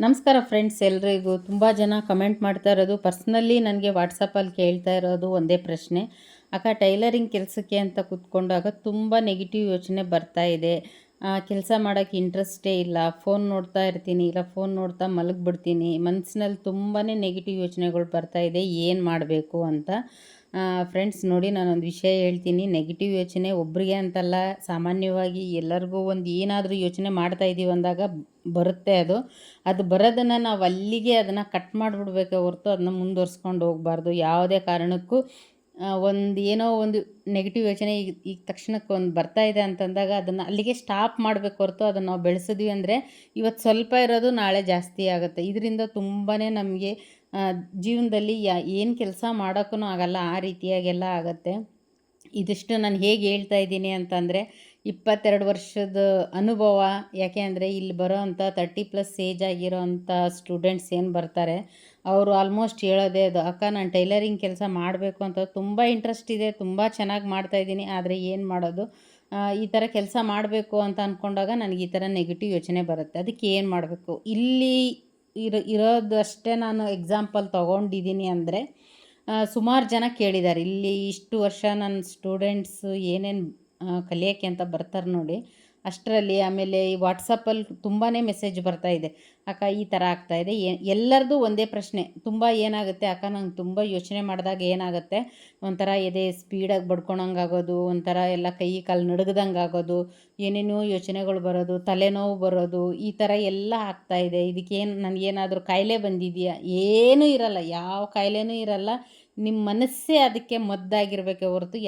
ನಮಸ್ಕಾರ ಫ್ರೆಂಡ್ಸ್, ಎಲ್ರಿಗೂ ತುಂಬ ಜನ ಕಮೆಂಟ್ ಮಾಡ್ತಾ ಇರೋದು, ಪರ್ಸ್ನಲಿ ನನಗೆ ವಾಟ್ಸಪ್ಪಲ್ಲಿ ಕೇಳ್ತಾ ಇರೋದು ಒಂದೇ ಪ್ರಶ್ನೆ. ಅಕ್ಕ, ಟೈಲರಿಂಗ್ ಕೆಲಸಕ್ಕೆ ಅಂತ ಕೂತ್ಕೊಂಡಾಗ ತುಂಬ ನೆಗೆಟಿವ್ ಯೋಚನೆ ಬರ್ತಾ ಇದೆ. ಕೆಲಸ ಮಾಡೋಕ್ಕೆ ಇಂಟ್ರೆಸ್ಟೇ ಇಲ್ಲ, ಫೋನ್ ನೋಡ್ತಾ ಇರ್ತೀನಿ, ಇಲ್ಲ ಫೋನ್ ನೋಡ್ತಾ ಮಲಗಿಬಿಡ್ತೀನಿ. ಮನಸ್ಸಿನಲ್ಲಿ ತುಂಬಾ ನೆಗೆಟಿವ್ ಯೋಚನೆಗಳು ಬರ್ತಾ ಇದೆ, ಏನು ಮಾಡಬೇಕು ಅಂತ. ಫ್ರೆಂಡ್ಸ್ ನೋಡಿ, ನಾನೊಂದು ವಿಷಯ ಹೇಳ್ತೀನಿ. ನೆಗೆಟಿವ್ ಯೋಚನೆ ಒಬ್ಬರಿಗೆ ಅಂತಲ್ಲ, ಸಾಮಾನ್ಯವಾಗಿ ಎಲ್ಲರಿಗೂ ಒಂದು ಏನಾದರೂ ಯೋಚನೆ ಮಾಡ್ತಾ ಇದ್ದೀವಿ ಅಂದಾಗ ಬರುತ್ತೆ. ಅದು ಬರೋದನ್ನು ನಾವು ಅಲ್ಲಿಗೆ ಅದನ್ನು ಕಟ್ ಮಾಡಿಬಿಡ್ಬೇಕೆ ಹೊರತು ಅದನ್ನ ಮುಂದುವರ್ಸ್ಕೊಂಡು ಹೋಗಬಾರ್ದು ಯಾವುದೇ ಕಾರಣಕ್ಕೂ. ಒಂದು ಏನೋ ಒಂದು ನೆಗೆಟಿವ್ ಯೋಚನೆ ಈಗ ತಕ್ಷಣಕ್ಕೆ ಒಂದು ಬರ್ತಾ ಇದೆ ಅಂತಂದಾಗ ಅದನ್ನು ಅಲ್ಲಿಗೆ ಸ್ಟಾಪ್ ಮಾಡಬೇಕು ಹೊರತು ಅದನ್ನು ನಾವು ಬೆಳೆಸಿದ್ವಿ ಅಂದರೆ ಇವತ್ತು ಸ್ವಲ್ಪ ಇರೋದು ನಾಳೆ ಜಾಸ್ತಿ ಆಗುತ್ತೆ. ಇದರಿಂದ ತುಂಬಾ ನಮಗೆ ಜೀವನದಲ್ಲಿ ಏನು ಕೆಲಸ ಮಾಡೋಕ್ಕೂ ಆಗಲ್ಲ, ಆ ರೀತಿಯಾಗೆಲ್ಲ ಆಗುತ್ತೆ. ಇದಿಷ್ಟು ನಾನು ಹೇಗೆ ಹೇಳ್ತಾ ಇದ್ದೀನಿ ಅಂತಂದರೆ, 22 ವರ್ಷದ ಅನುಭವ. ಯಾಕೆ ಅಂದರೆ ಇಲ್ಲಿ ಬರೋ ಅಂಥ 30+ ಏಜ್ ಆಗಿರೋ ಅಂಥ ಸ್ಟೂಡೆಂಟ್ಸ್ ಏನು ಬರ್ತಾರೆ, ಅವರು ಆಲ್ಮೋಸ್ಟ್ ಹೇಳೋದೇ ಅದು, ಅಕ್ಕ ನಾನು ಟೈಲರಿಂಗ್ ಕೆಲಸ ಮಾಡಬೇಕು ಅಂತ ತುಂಬ ಇಂಟ್ರೆಸ್ಟ್ ಇದೆ, ತುಂಬ ಚೆನ್ನಾಗಿ ಮಾಡ್ತಾಯಿದ್ದೀನಿ, ಆದರೆ ಏನು ಮಾಡೋದು, ಈ ಥರ ಕೆಲಸ ಮಾಡಬೇಕು ಅಂತ ಅಂದ್ಕೊಂಡಾಗ ನನಗೆ ಈ ಥರ ನೆಗೆಟಿವ್ ಯೋಚನೆ ಬರುತ್ತೆ. ಅದಕ್ಕೆ ಏನು ಮಾಡಬೇಕು, ಇಲ್ಲಿ ಇರೋದಷ್ಟೇ ನಾನು ಎಕ್ಸಾಂಪಲ್ ತೊಗೊಂಡಿದ್ದೀನಿ. ಅಂದರೆ ಸುಮಾರು ಜನ ಕೇಳಿದ್ದಾರೆ, ಇಲ್ಲಿ ಇಷ್ಟು ವರ್ಷ ನನ್ನ ಸ್ಟೂಡೆಂಟ್ಸು ಏನೇನು ಕಲಿಯೋಕ್ಕೆ ಅಂತ ಬರ್ತಾರೆ ನೋಡಿ, ಅಷ್ಟರಲ್ಲಿ. ಆಮೇಲೆ ಈ ವಾಟ್ಸಪ್ಪಲ್ಲಿ ತುಂಬಾ ಮೆಸೇಜ್ ಬರ್ತಾಯಿದೆ, ಅಕ್ಕ ಈ ಥರ ಆಗ್ತಾಯಿದೆ. ಎಲ್ಲರದು ಒಂದೇ ಪ್ರಶ್ನೆ. ತುಂಬ ಏನಾಗುತ್ತೆ ಅಕ್ಕ, ನಂಗೆ ತುಂಬ ಯೋಚನೆ ಮಾಡಿದಾಗ ಏನಾಗುತ್ತೆ, ಒಂಥರ ಎದೆ ಸ್ಪೀಡಾಗಿ ಬಡ್ಕೊಳಂಗೆ ಆಗೋದು, ಒಂಥರ ಎಲ್ಲ ಕೈ ಕಾಲು ನಡುಗ್ದಂಗೆ ಆಗೋದು, ಏನೇನೋ ಯೋಚನೆಗಳು ಬರೋದು, ತಲೆನೋವು ಬರೋದು, ಈ ಥರ ಎಲ್ಲ ಆಗ್ತಾಯಿದೆ. ಇದಕ್ಕೇನು ನನಗೇನಾದರೂ ಕಾಯಿಲೆ ಬಂದಿದೆಯಾ? ಏನೂ ಇರಲ್ಲ, ಯಾವ ಕಾಯಿಲೆನೂ ಇರಲ್ಲ. ನಿಮ್ಮ ಮನಸ್ಸೇ ಅದಕ್ಕೆ ಮದ್ದಾಗಿರಬೇಕೆ ಹೊರತು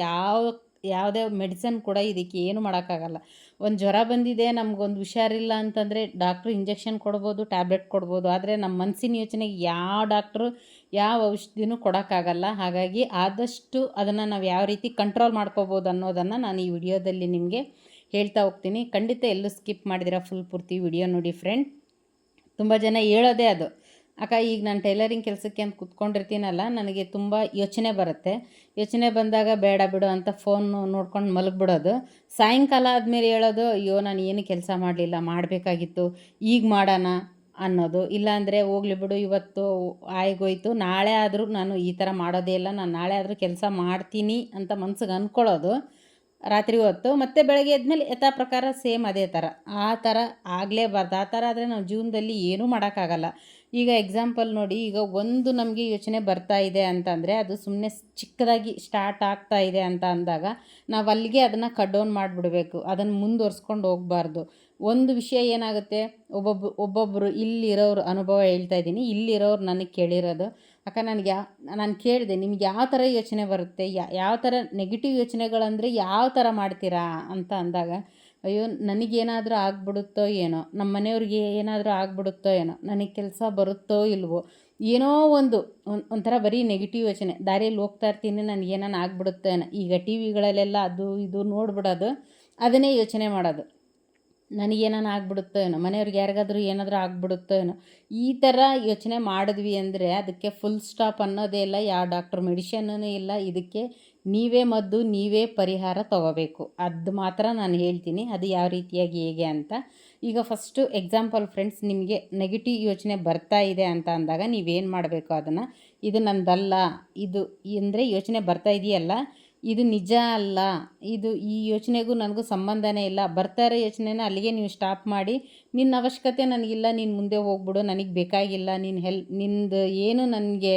ಯಾವುದೇ ಮೆಡಿಸನ್ ಕೂಡ ಇದಕ್ಕೆ ಏನು ಮಾಡೋಕ್ಕಾಗಲ್ಲ. ಒಂದು ಜ್ವರ ಬಂದಿದೆ, ನಮಗೊಂದು ಹುಷಾರಿಲ್ಲ ಅಂತಂದರೆ ಡಾಕ್ಟ್ರು ಇಂಜೆಕ್ಷನ್ ಕೊಡ್ಬೋದು, ಟ್ಯಾಬ್ಲೆಟ್ ಕೊಡ್ಬೋದು, ಆದರೆ ನಮ್ಮ ಮನಸ್ಸಿನ ಯೋಚನೆಗೆ ಯಾವ ಡಾಕ್ಟ್ರು ಯಾವ ಔಷಧಿನೂ ಕೊಡೋಕ್ಕಾಗಲ್ಲ. ಹಾಗಾಗಿ ಆದಷ್ಟು ಅದನ್ನು ನಾವು ಯಾವ ರೀತಿ ಕಂಟ್ರೋಲ್ ಮಾಡ್ಕೋಬೋದು ಅನ್ನೋದನ್ನು ನಾನು ಈ ವಿಡಿಯೋದಲ್ಲಿ ನಿಮಗೆ ಹೇಳ್ತಾ ಹೋಗ್ತೀನಿ. ಖಂಡಿತ ಎಲ್ಲೂ ಸ್ಕಿಪ್ ಮಾಡಿದಿರ ಫುಲ್ ಪೂರ್ತಿ ವಿಡಿಯೋ ನೋಡಿ ಫ್ರೆಂಡ್. ತುಂಬ ಜನ ಹೇಳೋದೇ ಅದು, ಅಕ್ಕ ಈಗ ನಾನು ಟೈಲರಿಂಗ್ ಕೆಲಸಕ್ಕೆ ಅಂತ ಕೂತ್ಕೊಂಡಿರ್ತೀನಲ್ಲ, ನನಗೆ ತುಂಬ ಯೋಚನೆ ಬರುತ್ತೆ. ಯೋಚನೆ ಬಂದಾಗ ಬೇಡ ಬಿಡು ಅಂತ ಫೋನ್ ನೋಡ್ಕೊಂಡು ಮಲಗಿಬಿಡೋದು. ಸಾಯಂಕಾಲ ಆದಮೇಲೆ ಹೇಳೋದು, ಅಯ್ಯೋ ನಾನು ಏನು ಕೆಲಸ ಮಾಡಲಿಲ್ಲ, ಮಾಡಬೇಕಾಗಿತ್ತು, ಈಗ ಮಾಡೋಣ ಅನ್ನೋದು. ಇಲ್ಲಾಂದರೆ ಹೋಗ್ಲಿ ಬಿಡು, ಇವತ್ತು ಆಗೋಯ್ತು, ನಾಳೆ ಆದರೂ ನಾನು ಈ ಥರ ಮಾಡೋದೇ ಇಲ್ಲ, ನಾನು ನಾಳೆ ಆದರೂ ಕೆಲಸ ಮಾಡ್ತೀನಿ ಅಂತ ಮನ್ಸಿಗೆ ಅಂದ್ಕೊಳ್ಳೋದು ರಾತ್ರಿ ಹೊತ್ತು. ಮತ್ತು ಬೆಳಗ್ಗೆ ಎದ್ಮೇಲೆ ಯಥಾ ಪ್ರಕಾರ ಸೇಮ್ ಅದೇ ಥರ. ಆ ಥರ ಆಗಲೇಬಾರ್ದು. ಆ ಥರ ಆದರೆ ನಾವು ಜೀವನದಲ್ಲಿ ಏನೂ ಮಾಡೋಕ್ಕಾಗಲ್ಲ. ಈಗ ಎಕ್ಸಾಂಪಲ್ ನೋಡಿ, ಈಗ ಒಂದು ನಮಗೆ ಯೋಚನೆ ಬರ್ತಾ ಇದೆ ಅಂತಂದರೆ ಅದು ಸುಮ್ಮನೆ ಚಿಕ್ಕದಾಗಿ ಸ್ಟಾರ್ಟ್ ಆಗ್ತಾ ಇದೆ ಅಂತ ಅಂದಾಗ ನಾವು ಅಲ್ಲಿಗೆ ಅದನ್ನು ಕಟ್ ಡೌನ್ ಮಾಡಿಬಿಡ್ಬೇಕು, ಅದನ್ನು ಮುಂದುವರ್ಸ್ಕೊಂಡು ಹೋಗಬಾರ್ದು. ಒಂದು ವಿಷಯ ಏನಾಗುತ್ತೆ, ಒಬ್ಬೊಬ್ಬರು ಇಲ್ಲಿರೋರು ಅನುಭವ ಹೇಳ್ತಾ ಇದ್ದೀನಿ, ಇಲ್ಲಿರೋರು ನನಗೆ ಕೇಳಿರೋದು, ಅಕ್ಕ ನಾನು ಕೇಳಿದೆ, ನಿಮ್ಗೆ ಯಾವ ಥರ ಯೋಚನೆ ಬರುತ್ತೆ, ಯಾವ ಥರ ನೆಗೆಟಿವ್ ಯೋಚನೆಗಳಂದರೆ ಯಾವ ಥರ ಮಾಡ್ತೀರಾ ಅಂತ ಅಂದಾಗ, ಅಯ್ಯೋ ನನಗೇನಾದರೂ ಆಗ್ಬಿಡುತ್ತೋ ಏನೋ, ನಮ್ಮ ಮನೆಯವ್ರಿಗೆ ಏನಾದರೂ ಆಗ್ಬಿಡುತ್ತೋ ಏನೋ, ನನಗೆ ಕೆಲಸ ಬರುತ್ತೋ ಇಲ್ವೋ, ಏನೋ ಒಂಥರ ಬರೀ ನೆಗೆಟಿವ್ ಯೋಚನೆ. ದಾರಿಯಲ್ಲಿ ಹೋಗ್ತಾ ಇರ್ತೀನಿ, ನನಗೇನಾನ ಆಗ್ಬಿಡುತ್ತೋ ಏನೋ. ಈಗ ಟಿ ವಿಗಳಲ್ಲೆಲ್ಲ ಅದು ಇದು ನೋಡ್ಬಿಡೋದು, ಅದನ್ನೇ ಯೋಚನೆ ಮಾಡೋದು, ನನಗೇನಾನ ಆಗ್ಬಿಡುತ್ತೋ ಏನೋ, ಮನೆಯವ್ರಿಗೆ ಯಾರಿಗಾದರೂ ಏನಾದರೂ ಆಗ್ಬಿಡುತ್ತೋ ಏನೋ. ಈ ಥರ ಯೋಚನೆ ಮಾಡಿದ್ವಿ ಅಂದರೆ ಅದಕ್ಕೆ ಫುಲ್ ಸ್ಟಾಪ್ ಅನ್ನೋದೇ ಇಲ್ಲ, ಯಾವ ಡಾಕ್ಟ್ರ್ ಮೆಡಿಷನ್ನೂ ಇಲ್ಲ. ಇದಕ್ಕೆ ನೀವೇ ಮದ್ದು, ನೀವೇ ಪರಿಹಾರ ತೊಗೋಬೇಕು. ಅದು ಮಾತ್ರ ನಾನು ಹೇಳ್ತೀನಿ, ಅದು ಯಾವ ರೀತಿಯಾಗಿ ಹೇಗೆ ಅಂತ. ಈಗ ಫಸ್ಟು ಎಕ್ಸಾಂಪಲ್ ಫ್ರೆಂಡ್ಸ್, ನಿಮಗೆ ನೆಗೆಟಿವ್ ಯೋಚನೆ ಬರ್ತಾ ಇದೆ ಅಂತ ಅಂದಾಗ ನೀವೇನು ಮಾಡಬೇಕು, ಅದನ್ನು ಇದು ನಂದಲ್ಲ, ಇದು ಅಂದರೆ ಯೋಚನೆ ಬರ್ತಾ ಇದೆಯಲ್ಲ, ಇದು ನಿಜ ಅಲ್ಲ, ಈ ಯೋಚನೆಗೂ ನನಗೂ ಸಂಬಂಧನೇ ಇಲ್ಲ, ಬರ್ತಾ ಇರೋ ಯೋಚನೆನ ಅಲ್ಲಿಗೆ ನೀವು ಸ್ಟಾಪ್ ಮಾಡಿ, ನಿನ್ನ ಅವಶ್ಯಕತೆ ನನಗಿಲ್ಲ, ನೀನು ಮುಂದೆ ಹೋಗ್ಬಿಡು, ನನಗೆ ಬೇಕಾಗಿಲ್ಲ, ನಿಂದು ಏನು ನನಗೆ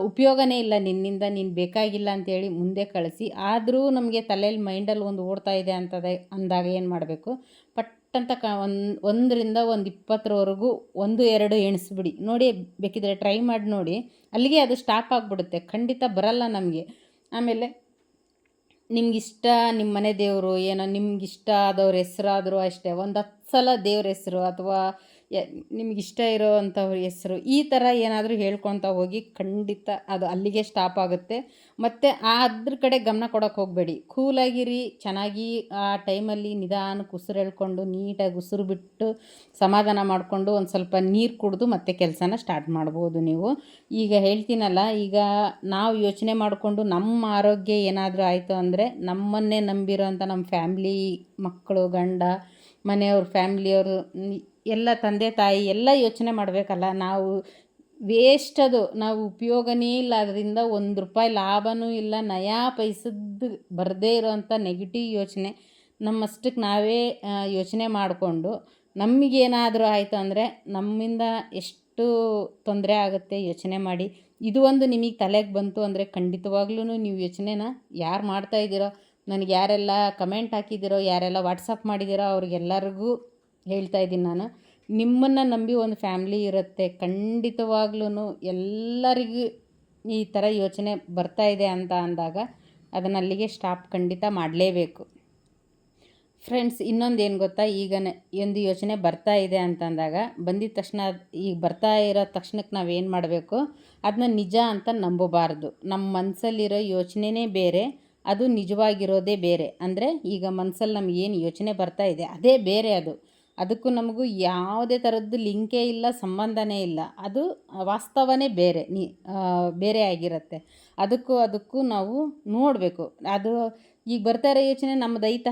ಉಪಯೋಗನೇ ಇಲ್ಲ, ನಿನ್ನಿಂದ ನೀನು ಬೇಕಾಗಿಲ್ಲ ಅಂತೇಳಿ ಮುಂದೆ ಕಳಿಸಿ. ಆದರೂ ನಮಗೆ ತಲೆಯಲ್ಲಿ ಮೈಂಡಲ್ಲಿ ಒಂದು ಓಡ್ತಾ ಇದೆ ಅಂದಾಗ ಏನು ಮಾಡಬೇಕು, ಪಟ್ಟಂತ ಒಂದರಿಂದ 20ವರೆಗೂ 1-2 ಎಣಿಸ್ಬಿಡಿ ನೋಡಿ. ಬೇಕಿದ್ರೆ ಟ್ರೈ ಮಾಡಿ ನೋಡಿ, ಅಲ್ಲಿಗೆ ಅದು ಸ್ಟಾಪ್ ಆಗಿಬಿಡುತ್ತೆ. ಖಂಡಿತ ಬರಲ್ಲ ನಮಗೆ. ಆಮೇಲೆ ನಿಮಗಿಷ್ಟ ನಿಮ್ಮ ಮನೆ ದೇವರು ಏನೋ, ನಿಮಗಿಷ್ಟ ಆದವ್ರ ಹೆಸರಾದರೂ ಅಷ್ಟೇ, ಒಂದು 10 ಸಲ ದೇವ್ರ ಹೆಸರು ಅಥವಾ ನಿಮಗಿಷ್ಟ ಇರೋ ಅಂಥವ್ರ ಹೆಸರು ಈ ಥರ ಏನಾದರೂ ಹೇಳ್ಕೊತ ಹೋಗಿ, ಖಂಡಿತ ಅದು ಅಲ್ಲಿಗೆ ಸ್ಟಾಪ್ ಆಗುತ್ತೆ. ಮತ್ತು ಅದ್ರ ಕಡೆ ಗಮನ ಕೊಡೋಕ್ಕೆ ಹೋಗಬೇಡಿ, ಕೂಲಾಗಿರಿ, ಚೆನ್ನಾಗಿ ಆ ಟೈಮಲ್ಲಿ ನಿಧಾನಕ್ಕೆ ಉಸಿರು ಎಳ್ಕೊಂಡು ನೀಟಾಗಿ ಉಸಿರು ಬಿಟ್ಟು ಸಮಾಧಾನ ಮಾಡಿಕೊಂಡು ಒಂದು ಸ್ವಲ್ಪ ನೀರು ಕುಡಿದು ಮತ್ತೆ ಕೆಲಸನ ಸ್ಟಾರ್ಟ್ ಮಾಡ್ಬೋದು ನೀವು. ಈಗ ಹೇಳ್ತೀನಲ್ಲ, ಈಗ ನಾವು ಯೋಚನೆ ಮಾಡಿಕೊಂಡು ನಮ್ಮ ಆರೋಗ್ಯ ಏನಾದರೂ ಆಯಿತು ಅಂದರೆ ನಮ್ಮನ್ನೇ ನಂಬಿರೋ ಅಂಥ ನಮ್ಮ ಫ್ಯಾಮ್ಲಿ, ಮಕ್ಕಳು, ಗಂಡ, ಮನೆಯವ್ರ, ಫ್ಯಾಮ್ಲಿಯವರು ಎಲ್ಲ ತಂದೆ ತಾಯಿ ಎಲ್ಲ ಯೋಚನೆ ಮಾಡಬೇಕಲ್ಲ. ನಾವು ವೇಸ್ಟ್ ಅದು, ನಾವು ಉಪಯೋಗನೇ ಇಲ್ಲ ಅದರಿಂದ, ₹1 ಲಾಭವೂ ಇಲ್ಲ, ನಯಾ ಪೈಸದ್ದು ಬರದೇ ಇರೋವಂಥ ನೆಗೆಟಿವ್ ಯೋಚನೆ ನಮ್ಮಷ್ಟಕ್ಕೆ ನಾವೇ ಯೋಚನೆ ಮಾಡಿಕೊಂಡು ನಮಗೇನಾದರೂ ಆಯಿತು ಅಂದರೆ ನಮ್ಮಿಂದ ಎಷ್ಟು ತೊಂದರೆ ಆಗುತ್ತೆ ಯೋಚನೆ ಮಾಡಿ. ಇದು ಒಂದು ನಿಮಗೆ ತಲೆಗೆ ಬಂತು ಅಂದರೆ ಖಂಡಿತವಾಗ್ಲೂ ನೀವು ಯೋಚನೆನ ಯಾರು ಮಾಡ್ತಾಯಿದ್ದೀರೋ, ನನಗೆ ಯಾರೆಲ್ಲ ಕಮೆಂಟ್ ಹಾಕಿದ್ದೀರೋ, ಯಾರೆಲ್ಲ ವಾಟ್ಸಪ್ ಮಾಡಿದ್ದೀರೋ ಅವ್ರಿಗೆಲ್ಲರಿಗೂ ಹೇಳ್ತಾ ಇದ್ದೀನಿ ನಾನು, ನಿಮ್ಮನ್ನು ನಂಬಿ ಒಂದು ಫ್ಯಾಮ್ಲಿ ಇರುತ್ತೆ. ಖಂಡಿತವಾಗ್ಲೂ ಎಲ್ಲರಿಗೂ ಈ ಥರ ಯೋಚನೆ ಬರ್ತಾ ಇದೆ ಅಂತ ಅಂದಾಗ ಅದನ್ನು ಅಲ್ಲಿಗೆ ಸ್ಟಾಪ್ ಖಂಡಿತ ಮಾಡಲೇಬೇಕು. ಫ್ರೆಂಡ್ಸ್, ಇನ್ನೊಂದು ಏನು ಗೊತ್ತಾ, ಈಗ ಒಂದು ಯೋಚನೆ ಬರ್ತಾ ಇದೆ ಅಂತಂದಾಗ ಬಂದಿದ ತಕ್ಷಣ ಈಗ ಬರ್ತಾ ಇರೋ ತಕ್ಷಣಕ್ಕೆ ನಾವೇನು ಮಾಡಬೇಕು, ಅದನ್ನ ನಿಜ ಅಂತ ನಂಬಬಾರ್ದು. ನಮ್ಮ ಮನಸ್ಸಲ್ಲಿರೋ ಯೋಚನೆನೇ ಬೇರೆ, ಅದು ನಿಜವಾಗಿರೋದೇ ಬೇರೆ. ಅಂದರೆ ಈಗ ಮನಸ್ಸಲ್ಲಿ ನಮಗೇನು ಯೋಚನೆ ಬರ್ತಾ ಇದೆ ಅದೇ ಬೇರೆ, ಅದಕ್ಕೂ ನಮಗೂ ಯಾವುದೇ ಥರದ್ದು ಲಿಂಕೇ ಇಲ್ಲ, ಸಂಬಂಧನೇ ಇಲ್ಲ. ಅದು ವಾಸ್ತವನೇ ಬೇರೆ ಆಗಿರುತ್ತೆ. ಅದಕ್ಕೂ ನಾವು ನೋಡಬೇಕು. ಅದು ಈಗ ಬರ್ತಾ ಇರೋ ಯೋಚನೆ ನಮ್ಮದೈತ,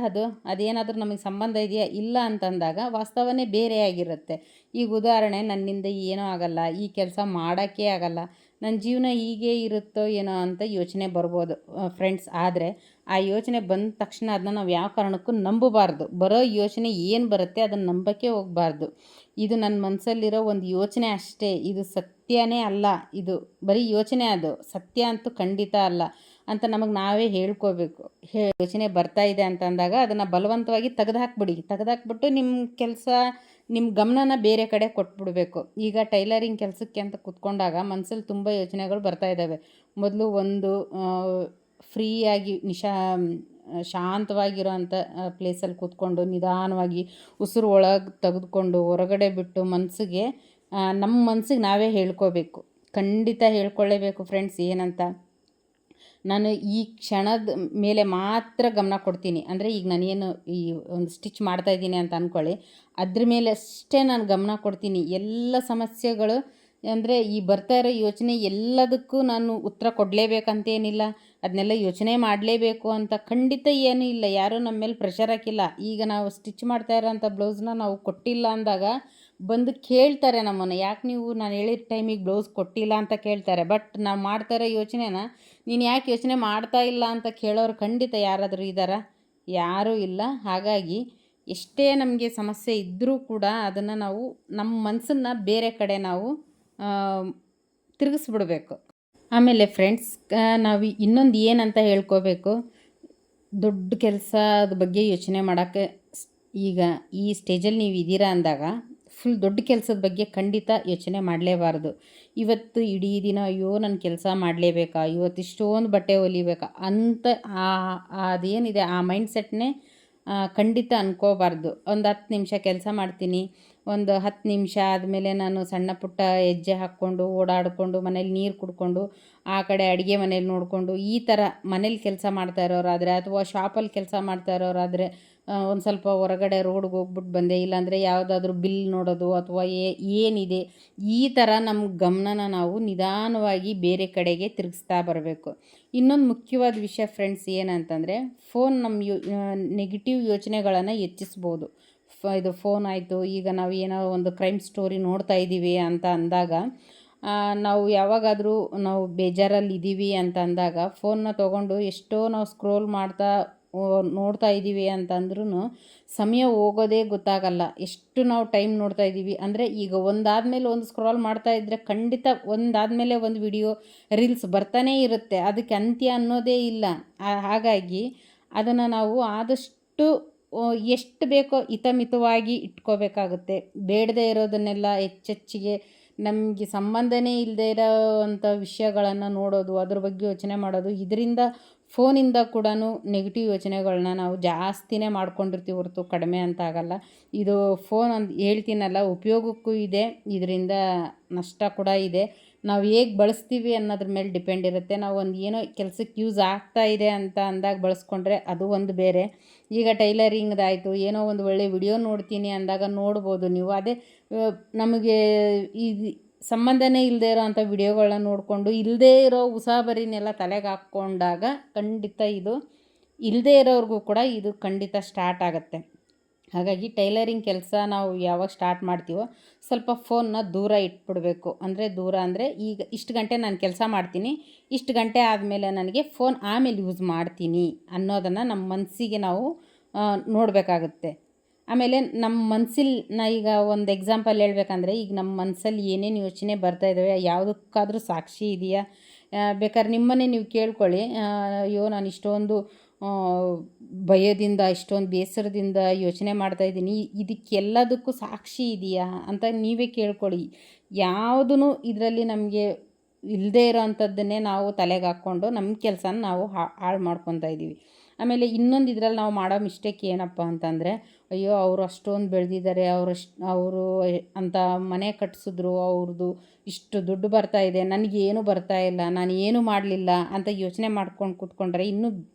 ಅದೇನಾದರೂ ನಮಗೆ ಸಂಬಂಧ ಇದೆಯಾ ಇಲ್ಲ ಅಂತಂದಾಗ ವಾಸ್ತವನೇ ಬೇರೆ ಆಗಿರುತ್ತೆ. ಈಗ ಉದಾಹರಣೆ, ನನ್ನಿಂದ ಏನೂ ಆಗಲ್ಲ, ಈ ಕೆಲಸ ಮಾಡೋಕ್ಕೆ ಆಗಲ್ಲ, ನನ್ನ ಜೀವನ ಹೀಗೆ ಇರುತ್ತೋ ಏನೋ ಅಂತ ಯೋಚನೆ ಬರ್ಬೋದು ಫ್ರೆಂಡ್ಸ್. ಆದರೆ ಆ ಯೋಚನೆ ಬಂದ ತಕ್ಷಣ ಅದನ್ನ ನಾವು ಯಾವ ಕಾರಣಕ್ಕೂ ನಂಬಬಾರ್ದು. ಬರೋ ಯೋಚನೆ ಏನು ಬರುತ್ತೆ ಅದನ್ನು ನಂಬಕ್ಕೆ ಹೋಗಬಾರ್ದು. ಇದು ನನ್ನ ಮನಸ್ಸಲ್ಲಿರೋ ಒಂದು ಯೋಚನೆ ಅಷ್ಟೇ, ಇದು ಸತ್ಯನೇ ಅಲ್ಲ, ಇದು ಬರೀ ಯೋಚನೆ, ಅದು ಸತ್ಯ ಅಂತೂ ಖಂಡಿತ ಅಲ್ಲ ಅಂತ ನಮಗೆ ನಾವೇ ಹೇಳ್ಕೋಬೇಕು. ಯೋಚನೆ ಬರ್ತಾ ಇದೆ ಅಂತ ಅಂದಾಗ ಅದನ್ನು ಬಲವಂತವಾಗಿ ತೆಗೆದುಹಾಕ್ಬಿಟ್ಟು ನಿಮ್ಮ ಕೆಲಸ, ನಿಮ್ಮ ಗಮನನ ಬೇರೆ ಕಡೆ ಕೊಟ್ಬಿಡಬೇಕು. ಈಗ ಟೈಲರಿಂಗ್ ಕೆಲಸಕ್ಕೆ ಅಂತ ಕೂತ್ಕೊಂಡಾಗ ಮನಸ್ಸಲ್ಲಿ ತುಂಬ ಯೋಚನೆಗಳು ಬರ್ತಾ ಇದ್ದಾವೆ. ಮೊದಲು ಒಂದು ಫ್ರೀಯಾಗಿ ಶಾಂತವಾಗಿರೋ ಅಂಥ ಪ್ಲೇಸಲ್ಲಿ ಕೂತ್ಕೊಂಡು ನಿಧಾನವಾಗಿ ಉಸಿರು ಒಳಗೆ ತೆಗೆದುಕೊಂಡು ಹೊರಗಡೆ ಬಿಟ್ಟು ಮನಸ್ಸಿಗೆ, ನಮ್ಮ ಮನಸ್ಸಿಗೆ ನಾವೇ ಹೇಳ್ಕೋಬೇಕು. ಖಂಡಿತ ಹೇಳ್ಕೊಳ್ಳೇಬೇಕು ಫ್ರೆಂಡ್ಸ್. ಏನಂತ, ನಾನು ಈ ಕ್ಷಣದ ಮೇಲೆ ಮಾತ್ರ ಗಮನ ಕೊಡ್ತೀನಿ. ಅಂದರೆ ಈಗ ನಾನೇನು ಈ ಒಂದು ಸ್ಟಿಚ್ ಮಾಡ್ತಾಯಿದ್ದೀನಿ ಅಂತ ಅಂದ್ಕೊಳ್ಳಿ, ಅದ್ರ ಮೇಲೆ ಅಷ್ಟೇ ನಾನು ಗಮನ ಕೊಡ್ತೀನಿ. ಎಲ್ಲ ಸಮಸ್ಯೆಗಳು ಅಂದರೆ ಈ ಬರ್ತಾ ಇರೋ ಯೋಚನೆ ಎಲ್ಲದಕ್ಕೂ ನಾನು ಉತ್ತರ ಕೊಡಲೇಬೇಕಂತೇನಿಲ್ಲ, ಅದನ್ನೆಲ್ಲ ಯೋಚನೆ ಮಾಡಲೇಬೇಕು ಅಂತ ಖಂಡಿತ ಏನೂ ಇಲ್ಲ. ಯಾರೂ ನಮ್ಮ ಮೇಲೆ ಪ್ರೆಷರ್ ಹಾಕಿಲ್ಲ. ಈಗ ನಾವು ಸ್ಟಿಚ್ ಮಾಡ್ತಾ ಇರೋಂಥ ಬ್ಲೌಸ್ನ ನಾವು ಕೊಟ್ಟಿಲ್ಲ ಅಂದಾಗ ಬಂದು ಕೇಳ್ತಾರೆ ನಮ್ಮನ್ನು, ಯಾಕೆ ನೀವು ನಾನು ಹೇಳಿದ ಟೈಮಿಗೆ ಬ್ಲೌಸ್ ಕೊಟ್ಟಿಲ್ಲ ಅಂತ ಕೇಳ್ತಾರೆ. ಬಟ್ ನಾವು ಮಾಡ್ತಾ ಇರೋ ಯೋಚನೆನ ನೀನು ಯಾಕೆ ಯೋಚನೆ ಮಾಡ್ತಾ ಇಲ್ಲ ಅಂತ ಕೇಳೋರು ಖಂಡಿತ ಯಾರಾದರೂ ಇದ್ದಾರಾ? ಯಾರೂ ಇಲ್ಲ. ಹಾಗಾಗಿ ಎಷ್ಟೇ ನಮಗೆ ಸಮಸ್ಯೆ ಇದ್ದರೂ ಕೂಡ ಅದನ್ನು ನಾವು ನಮ್ಮ ಮನಸ್ಸನ್ನು ಬೇರೆ ಕಡೆ ನಾವು ತಿರುಗಿಸ್ಬಿಡ್ಬೇಕು. ಆಮೇಲೆ ಫ್ರೆಂಡ್ಸ್, ನಾವು ಇನ್ನೊಂದು ಏನಂತ ಹೇಳ್ಕೋಬೇಕು, ದೊಡ್ಡ ಕೆಲಸದ ಬಗ್ಗೆ ಯೋಚನೆ ಮಾಡೋಕ್ಕೆ ಈಗ ಈ ಸ್ಟೇಜಲ್ಲಿ ನೀವು ಇದ್ದೀರಾ ಅಂದಾಗ ಫುಲ್ ದೊಡ್ಡ ಕೆಲಸದ ಬಗ್ಗೆ ಖಂಡಿತ ಯೋಚನೆ ಮಾಡಲೇಬಾರ್ದು. ಇವತ್ತು ಇಡೀ ದಿನ ಅಯ್ಯೋ ನಾನು ಕೆಲಸ ಮಾಡಲೇಬೇಕಾ, ಇವತ್ತು ಇಷ್ಟೊಂದು ಬಟ್ಟೆ ಹೊಲಿಬೇಕಾ ಅಂತ ಅದೇನಿದೆ ಆ ಮೈಂಡ್ಸೆಟ್ನೇ ಖಂಡಿತ ಅನ್ಕೋಬಾರ್ದು. ಒಂದು 10 ನಿಮಿಷ ಕೆಲಸ ಮಾಡ್ತೀನಿ, ಒಂದು 10 ನಿಮಿಷ ಆದಮೇಲೆ ನಾನು ಸಣ್ಣ ಪುಟ್ಟ ಹೆಜ್ಜೆ ಹಾಕ್ಕೊಂಡು ಓಡಾಡಿಕೊಂಡು ಮನೇಲಿ ನೀರು ಕುಡ್ಕೊಂಡು ಆ ಕಡೆ ಅಡುಗೆ ಮನೇಲಿ ನೋಡಿಕೊಂಡು, ಈ ಥರ ಮನೇಲಿ ಕೆಲಸ ಮಾಡ್ತಾ ಇರೋರಾದರೆ ಅಥವಾ ಶಾಪಲ್ಲಿ ಕೆಲಸ ಮಾಡ್ತಾ ಇರೋರಾದರೆ ಒಂದು ಸ್ವಲ್ಪ ಹೊರಗಡೆ ರೋಡ್ಗೆ ಹೋಗ್ಬಿಟ್ಟು ಬಂದೆ, ಇಲ್ಲಾಂದರೆ ಯಾವುದಾದ್ರೂ ಬಿಲ್ ನೋಡೋದು ಅಥವಾ ಏನಿದೆ ಈ ಥರ ನಮ್ಮ ಗಮನನ ನಾವು ನಿಧಾನವಾಗಿ ಬೇರೆ ಕಡೆಗೆ ತಿರುಗಿಸ್ತಾ ಬರಬೇಕು. ಇನ್ನೊಂದು ಮುಖ್ಯವಾದ ವಿಷಯ ಫ್ರೆಂಡ್ಸ್ ಏನಂತಂದರೆ, ಫೋನ್ ನಮ್ಮ ನೆಗೆಟಿವ್ ಯೋಚನೆಗಳನ್ನು ಹೆಚ್ಚಿಸ್ಬೋದು. ಇದು ಫೋನ್ ಆಯಿತು, ಈಗ ನಾವು ಏನೋ ಒಂದು ಕ್ರೈಮ್ ಸ್ಟೋರಿ ನೋಡ್ತಾ ಇದ್ದೀವಿ ಅಂತ ಅಂದಾಗ, ನಾವು ಯಾವಾಗಾದರೂ ನಾವು ಬೇಜಾರಲ್ಲಿದ್ದೀವಿ ಅಂತ ಅಂದಾಗ ಫೋನ್ನ ತೊಗೊಂಡು ಎಷ್ಟೋ ನಾವು ಸ್ಕ್ರೋಲ್ ನೋಡ್ತಾ ಇದ್ದೀವಿ ಅಂತಂದ್ರೂ ಸಮಯ ಹೋಗೋದೇ ಗೊತ್ತಾಗಲ್ಲ. ಎಷ್ಟು ನಾವು ಟೈಮ್ ನೋಡ್ತಾ ಇದ್ದೀವಿ ಅಂದರೆ, ಈಗ ಒಂದಾದಮೇಲೆ ಒಂದು ಸ್ಕ್ರಾಲ್ ಮಾಡ್ತಾ ಇದ್ದರೆ ಖಂಡಿತ ಒಂದಾದಮೇಲೆ ಒಂದು ವಿಡಿಯೋ ರೀಲ್ಸ್ ಬರ್ತಾನೇ ಇರುತ್ತೆ, ಅದಕ್ಕೆ ಅಂತ್ಯ ಅನ್ನೋದೇ ಇಲ್ಲ. ಹಾಗಾಗಿ ಅದನ್ನು ನಾವು ಆದಷ್ಟು ಎಷ್ಟು ಬೇಕೋ ಹಿತಮಿತವಾಗಿ ಇಟ್ಕೋಬೇಕಾಗುತ್ತೆ. ಬೇಡದೇ ಇರೋದನ್ನೆಲ್ಲ ಹೆಚ್ಚೆಚ್ಚಿಗೆ ನಮಗೆ ಸಂಬಂಧನೇ ಇಲ್ಲದೆ ಇರೋವಂಥ ವಿಷಯಗಳನ್ನು ನೋಡೋದು, ಅದ್ರ ಬಗ್ಗೆ ಯೋಚನೆ ಮಾಡೋದು, ಇದರಿಂದ ಫೋನಿಂದ ಕೂಡ ನೆಗೆಟಿವ್ ಯೋಚನೆಗಳನ್ನ ನಾವು ಜಾಸ್ತಿನೇ ಮಾಡ್ಕೊಂಡಿರ್ತೀವಿ ಹೊರತು ಕಡಿಮೆ ಅಂತ ಆಗಲ್ಲ. ಇದು ಫೋನ್ ಅಂತ ಹೇಳ್ತೀನಲ್ಲ, ಉಪಯೋಗಕ್ಕೂ ಇದೆ, ಇದರಿಂದ ನಷ್ಟ ಕೂಡ ಇದೆ. ನಾವು ಹೇಗೆ ಬಳಸ್ತೀವಿ ಅನ್ನೋದ್ರ ಮೇಲೆ ಡಿಪೆಂಡ್ ಇರುತ್ತೆ. ನಾವು ಒಂದು ಏನೋ ಕೆಲಸಕ್ಕೆ ಯೂಸ್ ಆಗ್ತಾ ಇದೆ ಅಂತ ಅಂದಾಗ ಬಳಸ್ಕೊಂಡ್ರೆ ಅದು ಒಂದು ಬೇರೆ. ಈಗ ಟೈಲರಿಂಗ್ದಾಯಿತು, ಏನೋ ಒಂದು ಒಳ್ಳೆ ವಿಡಿಯೋ ನೋಡ್ತೀನಿ ಅಂದಾಗ ನೋಡ್ಬೋದು ನೀವು. ಅದೇ ನಮಗೆ ಈ ಸಂಬಂಧನೇ ಇಲ್ಲದೆ ಇರೋ ಅಂಥ ವಿಡಿಯೋಗಳನ್ನ ನೋಡಿಕೊಂಡು ಇಲ್ಲದೇ ಇರೋ ಉಸಾಬರಿನೆಲ್ಲ ತಲೆಗೆ ಹಾಕ್ಕೊಂಡಾಗ ಖಂಡಿತ ಇದು ಇಲ್ಲದೇ ಇರೋರಿಗೂ ಕೂಡ ಇದು ಖಂಡಿತ ಸ್ಟಾರ್ಟ್ ಆಗುತ್ತೆ. ಹಾಗಾಗಿ ಟೈಲರಿಂಗ್ ಕೆಲಸ ನಾವು ಯಾವಾಗ ಸ್ಟಾರ್ಟ್ ಮಾಡ್ತೀವೋ ಸ್ವಲ್ಪ ಫೋನ್ನ ದೂರ ಇಟ್ಬಿಡಬೇಕು. ದೂರ ಅಂದರೆ ಈಗ ಇಷ್ಟು ಗಂಟೆ ನಾನು ಕೆಲಸ ಮಾಡ್ತೀನಿ, ಇಷ್ಟು ಗಂಟೆ ಆದಮೇಲೆ ನನಗೆ ಫೋನ್ ಆಮೇಲೆ ಯೂಸ್ ಮಾಡ್ತೀನಿ ಅನ್ನೋದನ್ನು ನಮ್ಮ ಮನಸ್ಸಿಗೆ ನಾವು ನೋಡಬೇಕಾಗುತ್ತೆ. ಆಮೇಲೆ ನಮ್ಮ ಮನಸ್ಸಲ್ಲಿ ಈಗ ಒಂದು ಎಕ್ಸಾಂಪಲ್ ಹೇಳ್ಬೇಕಂದ್ರೆ, ಈಗ ನಮ್ಮ ಮನಸ್ಸಲ್ಲಿ ಏನೇನು ಯೋಚನೆ ಬರ್ತಾ ಇದ್ದಾವೆ ಯಾವುದಕ್ಕಾದ್ರೂ ಸಾಕ್ಷಿ ಇದೆಯಾ? ಬೇಕಾದ್ರೆ ನಿಮ್ಮನ್ನೇ ನೀವು ಕೇಳ್ಕೊಳ್ಳಿ. ಅಯ್ಯೋ ನಾನು ಇಷ್ಟೊಂದು ಭಯದಿಂದ, ಇಷ್ಟೊಂದು ಬೇಸರದಿಂದ ಯೋಚನೆ ಮಾಡ್ತಾಯಿದ್ದೀನಿ, ಇದಕ್ಕೆಲ್ಲದಕ್ಕೂ ಸಾಕ್ಷಿ ಇದೆಯಾ ಅಂತ ನೀವೇ ಕೇಳ್ಕೊಳ್ಳಿ. ಯಾವುದೂ ಇದರಲ್ಲಿ ನಮಗೆ ಇಲ್ಲದೇ ಇರೋ ಅಂಥದ್ದನ್ನೇ ನಾವು ತಲೆಗೆ ಹಾಕ್ಕೊಂಡು ನಮ್ಮ ಕೆಲಸನ ನಾವು ಹಾಳು ಮಾಡ್ಕೊತಾ ಇದ್ದೀವಿ. ಆಮೇಲೆ ಇನ್ನೊಂದು ಇದರಲ್ಲಿ ನಾವು ಮಾಡೋ ಮಿಸ್ಟೇಕ್ ಏನಪ್ಪ ಅಂತಂದರೆ, ಅಯ್ಯೋ ಅವರು ಅಷ್ಟೊಂದು ಬೆಳೆದಿದ್ದಾರೆ, ಅವರು ಅಂತ ಮನೆ ಕಟ್ಟಿಸಿದ್ರು, ಅವ್ರದ್ದು ಇಷ್ಟು ದುಡ್ಡು ಬರ್ತಾಯಿದೆ, ನನಗೇನು ಬರ್ತಾಯಿಲ್ಲ, ನಾನು ಏನೂ ಮಾಡಲಿಲ್ಲ ಅಂತ ಯೋಚನೆ ಮಾಡ್ಕೊಂಡು ಕೂತ್ಕೊಂಡ್ರೆ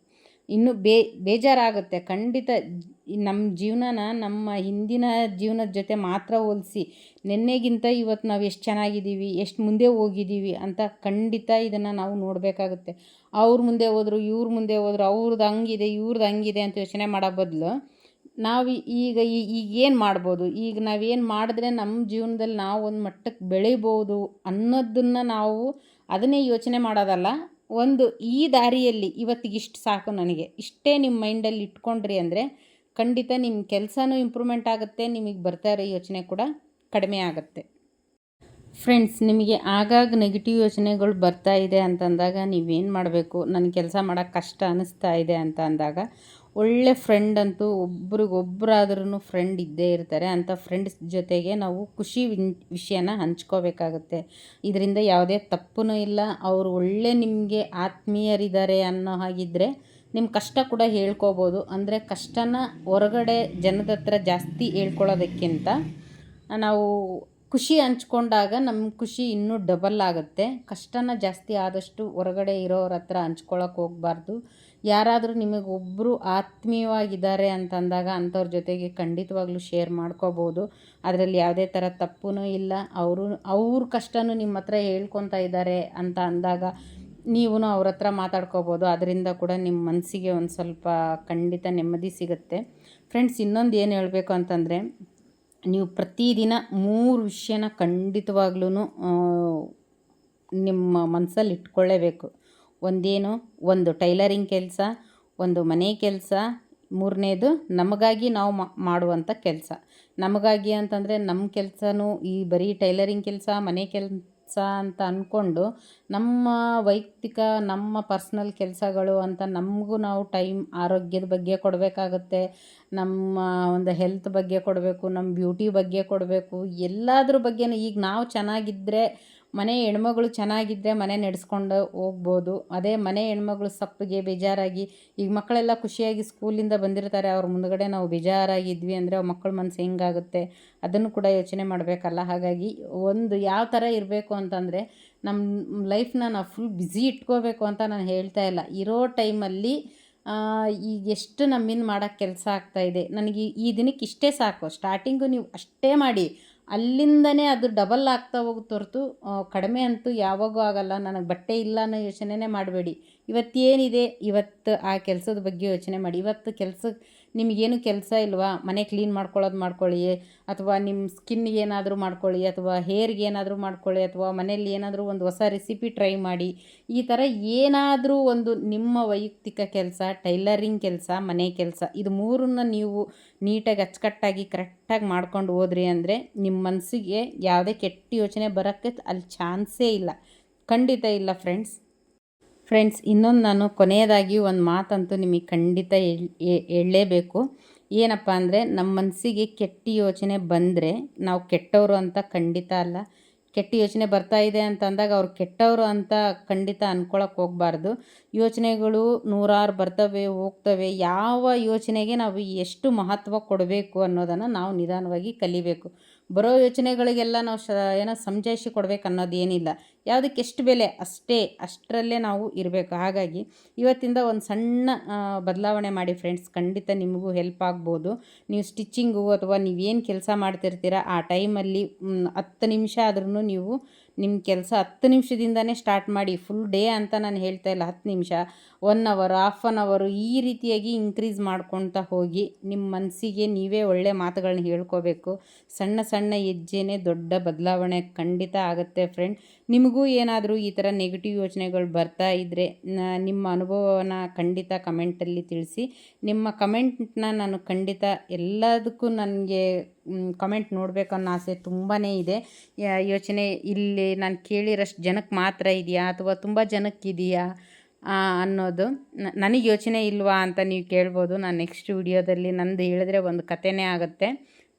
ಇನ್ನೂ ಬೇಜಾರಾಗುತ್ತೆ. ಖಂಡಿತ ನಮ್ಮ ಜೀವನನ ನಮ್ಮ ಹಿಂದಿನ ಜೀವನದ ಜೊತೆ ಮಾತ್ರ ಹೋಲಿಸಿ, ನಿನ್ನೆಗಿಂತ ಇವತ್ತು ನಾವು ಎಷ್ಟು ಚೆನ್ನಾಗಿದ್ದೀವಿ, ಎಷ್ಟು ಮುಂದೆ ಹೋಗಿದ್ದೀವಿ ಅಂತ ಖಂಡಿತ ಇದನ್ನು ನಾವು ನೋಡಬೇಕಾಗುತ್ತೆ. ಅವ್ರು ಮುಂದೆ ಹೋದ್ರು, ಇವ್ರು ಮುಂದೆ ಹೋದ್ರು, ಅವ್ರದ್ದು ಹಂಗಿದೆ, ಇವ್ರದ್ದು ಹಂಗಿದೆ ಅಂತ ಯೋಚನೆ ಮಾಡೋ ಬದಲು ನಾವು ಈಗೇನು ಮಾಡ್ಬೋದು, ಈಗ ನಾವೇನು ಮಾಡಿದ್ರೆ ನಮ್ಮ ಜೀವನದಲ್ಲಿ ನಾವು ಒಂದು ಮಟ್ಟಕ್ಕೆ ಬೆಳಿಬೋದು ಅನ್ನೋದನ್ನು ನಾವು ಅದನ್ನೇ ಯೋಚನೆ ಮಾಡೋದಲ್ಲ. ಈ ದಾರಿಯಲ್ಲಿ ಇವತ್ತಿಗಿಷ್ಟು ಸಾಕು ನನಗೆ, ಇಷ್ಟೇ ನಿಮ್ಮ ಮೈಂಡಲ್ಲಿ ಇಟ್ಕೊಂಡ್ರಿ ಅಂದರೆ ಖಂಡಿತ ನಿಮ್ಮ ಕೆಲಸನೂ ಇಂಪ್ರೂವ್ಮೆಂಟ್ ಆಗುತ್ತೆ, ನಿಮಗೆ ಬರ್ತಾ ಇರೋ ಯೋಚನೆ ಕೂಡ ಕಡಿಮೆ ಆಗುತ್ತೆ. ಫ್ರೆಂಡ್ಸ್, ನಿಮಗೆ ಆಗಾಗ ನೆಗೆಟಿವ್ ಯೋಚನೆಗಳು ಬರ್ತಾ ಇದೆ ಅಂತಂದಾಗ ನೀವೇನು ಮಾಡಬೇಕು? ನನ್ನ ಕೆಲಸ ಮಾಡೋಕ್ಕೆ ಕಷ್ಟ ಅನ್ನಿಸ್ತಾ ಇದೆ ಅಂತ ಅಂದಾಗ ಒಳ್ಳೆ ಫ್ರೆಂಡ್ ಅಂತೂ ಒಬ್ರಿಗೊಬ್ಬರಾದ್ರೂ ಫ್ರೆಂಡ್ ಇದ್ದೇ ಇರ್ತಾರೆ. ಅಂಥ ಫ್ರೆಂಡ್ಸ್ ಜೊತೆಗೆ ನಾವು ಖುಷಿ ವಿಷಯನ ಹಂಚ್ಕೋಬೇಕಾಗುತ್ತೆ. ಇದರಿಂದ ಯಾವುದೇ ತಪ್ಪೂ ಇಲ್ಲ. ಅವರು ಒಳ್ಳೆ ನಿಮಗೆ ಆತ್ಮೀಯರಿದ್ದಾರೆ ಅನ್ನೋ ಹಾಗಿದ್ದರೆ ನಿಮ್ಮ ಕಷ್ಟ ಕೂಡ ಹೇಳ್ಕೊಬೋದು. ಕಷ್ಟನ ಹೊರಗಡೆ ಜನದ ಹತ್ರ ಜಾಸ್ತಿ ಹೇಳ್ಕೊಳ್ಳೋದಕ್ಕಿಂತ ನಾವು ಖುಷಿ ಹಂಚ್ಕೊಂಡಾಗ ನಮ್ಮ ಖುಷಿ ಇನ್ನೂ ಡಬಲ್ ಆಗುತ್ತೆ. ಕಷ್ಟನ ಜಾಸ್ತಿ ಆದಷ್ಟು ಹೊರಗಡೆ ಇರೋರ ಹತ್ರ ಹಂಚ್ಕೊಳ್ಳೋಕೆ ಹೋಗಬಾರ್ದು. ಯಾರಾದರೂ ನಿಮಗೊಬ್ಬರು ಆತ್ಮೀಯವಾಗಿದ್ದಾರೆ ಅಂತಂದಾಗ ಅಂಥವ್ರ ಜೊತೆಗೆ ಖಂಡಿತವಾಗ್ಲೂ ಶೇರ್ ಮಾಡ್ಕೋಬೋದು. ಅದರಲ್ಲಿ ಯಾವುದೇ ಥರ ತಪ್ಪೂ ಇಲ್ಲ. ಅವ್ರ ಕಷ್ಟನೂ ನಿಮ್ಮ ಹತ್ರ ಹೇಳ್ಕೊತಾ ಇದ್ದಾರೆ ಅಂತ ಅಂದಾಗ ನೀವು ಅವ್ರ ಹತ್ರ ಮಾತಾಡ್ಕೋಬೋದು. ಅದರಿಂದ ಕೂಡ ನಿಮ್ಮ ಮನಸ್ಸಿಗೆ ಒಂದು ಸ್ವಲ್ಪ ಖಂಡಿತ ನೆಮ್ಮದಿ ಸಿಗುತ್ತೆ. ಫ್ರೆಂಡ್ಸ್, ಇನ್ನೊಂದು ಏನು ಹೇಳಬೇಕು ಅಂತಂದರೆ, ನೀವು ಪ್ರತಿದಿನ 3 ವಿಷಯನ ಖಂಡಿತವಾಗ್ಲೂ ನಿಮ್ಮ ಮನಸ್ಸಲ್ಲಿ ಇಟ್ಕೊಳ್ಳೇಬೇಕು. ಒಂದು ಟೈಲರಿಂಗ್ ಕೆಲಸ, ಒಂದು ಮನೆ ಕೆಲಸ, 3ನೇದು ನಮಗಾಗಿ ನಾವು ಮಾಡುವಂಥ ಕೆಲಸ. ನಮಗಾಗಿ ಅಂತಂದರೆ ನಮ್ಮ ಕೆಲಸನೂ ಈ ಬರೀ ಟೈಲರಿಂಗ್ ಕೆಲಸ, ಮನೆ ಕೆಲಸ ಅಂತ ಅಂದ್ಕೊಂಡು ನಮ್ಮ ವೈಯಕ್ತಿಕ, ನಮ್ಮ ಪರ್ಸ್ನಲ್ ಕೆಲಸಗಳು ಅಂತ ನಮಗೂ ನಾವು ಟೈಮ್, ಆರೋಗ್ಯದ ಬಗ್ಗೆ ಕೊಡಬೇಕಾಗುತ್ತೆ, ನಮ್ಮ ಒಂದು ಹೆಲ್ತ್ ಬಗ್ಗೆ ಕೊಡಬೇಕು, ನಮ್ಮ ಬ್ಯೂಟಿ ಬಗ್ಗೆ ಕೊಡಬೇಕು, ಎಲ್ಲದ್ರ ಬಗ್ಗೆನೂ. ಈಗ ನಾವು ಚೆನ್ನಾಗಿದ್ದರೆ, ಮನೆ ಹೆಣ್ಮಗಳು ಚೆನ್ನಾಗಿದ್ದರೆ ಮನೆ ನಡೆಸ್ಕೊಂಡು ಹೋಗ್ಬೋದು. ಅದೇ ಮನೆ ಹೆಣ್ಮಗಳು ಸಪ್ಪಗೆ ಬೇಜಾರಾಗಿ, ಈಗ ಮಕ್ಕಳೆಲ್ಲ ಖುಷಿಯಾಗಿ ಸ್ಕೂಲಿಂದ ಬಂದಿರ್ತಾರೆ, ಅವ್ರ ಮುಂದುಗಡೆ ನಾವು ಬೇಜಾರಾಗಿದ್ವಿ ಅಂದರೆ ಮಕ್ಕಳ ಮನಸ್ಸು ಹೆಂಗಾಗುತ್ತೆ ಅದನ್ನು ಕೂಡ ಯೋಚನೆ ಮಾಡಬೇಕಲ್ಲ. ಹಾಗಾಗಿ ಯಾವ ಥರ ಇರಬೇಕು ಅಂತಂದರೆ, ನಮ್ಮ ಲೈಫ್ನ ನಾವು ಫುಲ್ ಬ್ಯುಸಿ ಇಟ್ಕೋಬೇಕು ಅಂತ ನಾನು ಹೇಳ್ತಾ ಇಲ್ಲ. ಇರೋ ಟೈಮಲ್ಲಿ ಈಗ ಎಷ್ಟು ನಮ್ಮಿಂದ ಮಾಡೋಕ್ಕೆ ಕೆಲಸ ಆಗ್ತಾಯಿದೆ, ನನಗೆ ಈ ದಿನಕ್ಕೆ ಇಷ್ಟೇ ಸಾಕು, ಸ್ಟಾರ್ಟಿಂಗು ನೀವು ಅಷ್ಟೇ ಮಾಡಿ, ಅಲ್ಲಿಂದನೇ ಅದು ಡಬಲ್ ಆಗ್ತಾ ಹೋಗುತ್ತೆ ಹೊರತು ಕಡಿಮೆ ಅಂತೂ ಯಾವಾಗೂ ಆಗಲ್ಲ. ನನಗೆ ಬಟ್ಟೆ ಇಲ್ಲ ಅನ್ನೋ ಯೋಚನೆನೇ ಮಾಡಬೇಡಿ. ಇವತ್ತೇನಿದೆ ಇವತ್ತು ಆ ಕೆಲಸದ ಬಗ್ಗೆ ಯೋಚನೆ ಮಾಡಿ. ಇವತ್ತು ನಿಮಗೇನು ಕೆಲಸ ಇಲ್ವಾ, ಮನೆ ಕ್ಲೀನ್ ಮಾಡ್ಕೊಳ್ಳಿ, ಅಥವಾ ನಿಮ್ಮ ಸ್ಕಿನ್ಗೆ ಏನಾದರೂ ಮಾಡ್ಕೊಳ್ಳಿ, ಅಥವಾ ಹೇರ್ಗೆ ಏನಾದರೂ ಮಾಡ್ಕೊಳ್ಳಿ, ಅಥವಾ ಮನೆಯಲ್ಲಿ ಏನಾದರೂ ಒಂದು ಹೊಸ ರೆಸಿಪಿ ಟ್ರೈ ಮಾಡಿ. ಈ ಥರ ಏನಾದರೂ ಒಂದು ನಿಮ್ಮ ವೈಯಕ್ತಿಕ ಕೆಲಸ, ಟೈಲರಿಂಗ್ ಕೆಲಸ, ಮನೆ ಕೆಲಸ, ಇದು 3ನ್ನ ನೀವು ನೀಟಾಗಿ ಅಚ್ಚುಕಟ್ಟಾಗಿ ಕರೆಕ್ಟಾಗಿ ಮಾಡ್ಕೊಂಡು ಹೋದ್ರಿ ಅಂದರೆ ನಿಮ್ಮ ಮನಸ್ಸಿಗೆ ಯಾವುದೇ ಕೆಟ್ಟ ಯೋಚನೆ ಬರೋಕ್ಕೆ ಅಲ್ಲಿ ಚಾನ್ಸೇ ಇಲ್ಲ, ಖಂಡಿತ ಇಲ್ಲ. ಫ್ರೆಂಡ್ಸ್, ಇನ್ನೊಂದು ನಾನು ಕೊನೆಯದಾಗಿ ಒಂದು ಮಾತಂತೂ ನಿಮಗೆ ಖಂಡಿತ ಹೇಳಲೇಬೇಕು. ಏನಪ್ಪ ಅಂದರೆ, ನಮ್ಮ ಮನಸ್ಸಿಗೆ ಕೆಟ್ಟ ಯೋಚನೆ ಬಂದರೆ ನಾವು ಕೆಟ್ಟವರು ಅಂತ ಖಂಡಿತ ಅಲ್ಲ. ಕೆಟ್ಟ ಯೋಚನೆ ಬರ್ತಾ ಇದೆ ಅಂತ ಅಂದಾಗ ಅವ್ರು ಕೆಟ್ಟವರು ಅಂತ ಖಂಡಿತ ಅಂದ್ಕೊಳಕ್ಕೆ ಹೋಗಬಾರ್ದು. ಯೋಚನೆಗಳು ನೂರಾರು ಬರ್ತವೆ ಹೋಗ್ತವೆ. ಯಾವ ಯೋಚನೆಗೆ ನಾವು ಎಷ್ಟು ಮಹತ್ವ ಕೊಡಬೇಕು ಅನ್ನೋದನ್ನು ನಾವು ನಿಧಾನವಾಗಿ ಕಲಿಬೇಕು. ಬರೋ ಯೋಚನೆಗಳಿಗೆಲ್ಲ ನಾವು ಏನೋ ಸಮಜಾಯಿಷಿ ಕೊಡಬೇಕು ಅನ್ನೋದೇನಿಲ್ಲ. ಯಾವುದಕ್ಕೆ ಎಷ್ಟು ಬೆಲೆ ಅಷ್ಟರಲ್ಲೇ ನಾವು ಇರಬೇಕು. ಹಾಗಾಗಿ ಇವತ್ತಿಂದ ಒಂದು ಸಣ್ಣ ಬದಲಾವಣೆ ಮಾಡಿ ಫ್ರೆಂಡ್ಸ್, ಖಂಡಿತ ನಿಮಗೂ ಹೆಲ್ಪ್ ಆಗ್ಬೋದು. ನೀವು ಸ್ಟಿಚ್ಚಿಂಗು ಅಥವಾ ನೀವೇನು ಕೆಲಸ ಮಾಡ್ತಿರ್ತೀರ ಆ ಟೈಮಲ್ಲಿ 10 ನಿಮಿಷ ಆದ್ರೂ ನೀವು ನಿಮ್ಮ ಕೆಲಸ 10 ನಿಮಿಷದಿಂದನೇ ಸ್ಟಾರ್ಟ್ ಮಾಡಿ. ಫುಲ್ ಡೇ ಅಂತ ನಾನು ಹೇಳ್ತಾ ಇಲ್ಲ, 10 ನಿಮಿಷ, 1 ಅವರ್, ಹಾಫ್ ಆನ್ ಅವರು, ಈ ರೀತಿಯಾಗಿ ಇನ್ಕ್ರೀಸ್ ಮಾಡ್ಕೊಳ್ತಾ ಹೋಗಿ ನಿಮ್ಮ ಮನಸ್ಸಿಗೆ ನೀವೇ ಒಳ್ಳೆ ಮಾತುಗಳನ್ನ ಹೇಳ್ಕೋಬೇಕು. ಸಣ್ಣ ಸಣ್ಣ ಹೆಜ್ಜೆನೇ ದೊಡ್ಡ ಬದಲಾವಣೆ ಖಂಡಿತ ಆಗುತ್ತೆ ಫ್ರೆಂಡ್. ನಿಮಗೂ ಏನಾದರೂ ಈ ಥರ ನೆಗೆಟಿವ್ ಯೋಚನೆಗಳು ಬರ್ತಾ ಇದ್ದರೆ ನಿಮ್ಮ ಅನುಭವನ ಖಂಡಿತ ಕಮೆಂಟಲ್ಲಿ ತಿಳಿಸಿ. ನಿಮ್ಮ ಕಮೆಂಟ್ನ ನಾನು ಖಂಡಿತ ಎಲ್ಲದಕ್ಕೂ ನನಗೆ ಕಮೆಂಟ್ ನೋಡಬೇಕು ಅನ್ನೋ ಆಸೆ ತುಂಬಾ ಇದೆ. ಯೋಚನೆ ಇಲ್ಲಿ ನಾನು ಕೇಳಿರೋಷ್ಟು ಜನಕ್ಕೆ ಮಾತ್ರ ಇದೆಯಾ ಅಥವಾ ತುಂಬ ಜನಕ್ಕಿದೆಯಾ ಅನ್ನೋದು ನನಗೆ ಯೋಚನೆ ಇಲ್ವಾ ಅಂತ ನೀವು ಕೇಳ್ಬೋದು. ನಾನು ನೆಕ್ಸ್ಟ್ ವಿಡಿಯೋದಲ್ಲಿ ನಂದು ಹೇಳಿದ್ರೆ ಒಂದು ಕಥೆನೇ ಆಗುತ್ತೆ.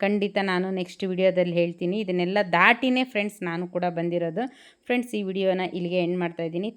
ಖಂಡಿತ ನಾನು ನೆಕ್ಸ್ಟ್ ವಿಡಿಯೋದಲ್ಲಿ ಹೇಳ್ತೀನಿ. ಇದನ್ನೆಲ್ಲ ದಾಟಿನೇ ಫ್ರೆಂಡ್ಸ್ ನಾನು ಕೂಡ ಬಂದಿರೋದು. ಫ್ರೆಂಡ್ಸ್, ಈ ವಿಡಿಯೋನ ಇಲ್ಲಿಗೆ ಎಂಡ್ ಮಾಡ್ತಾಯಿದ್ದೀನಿ.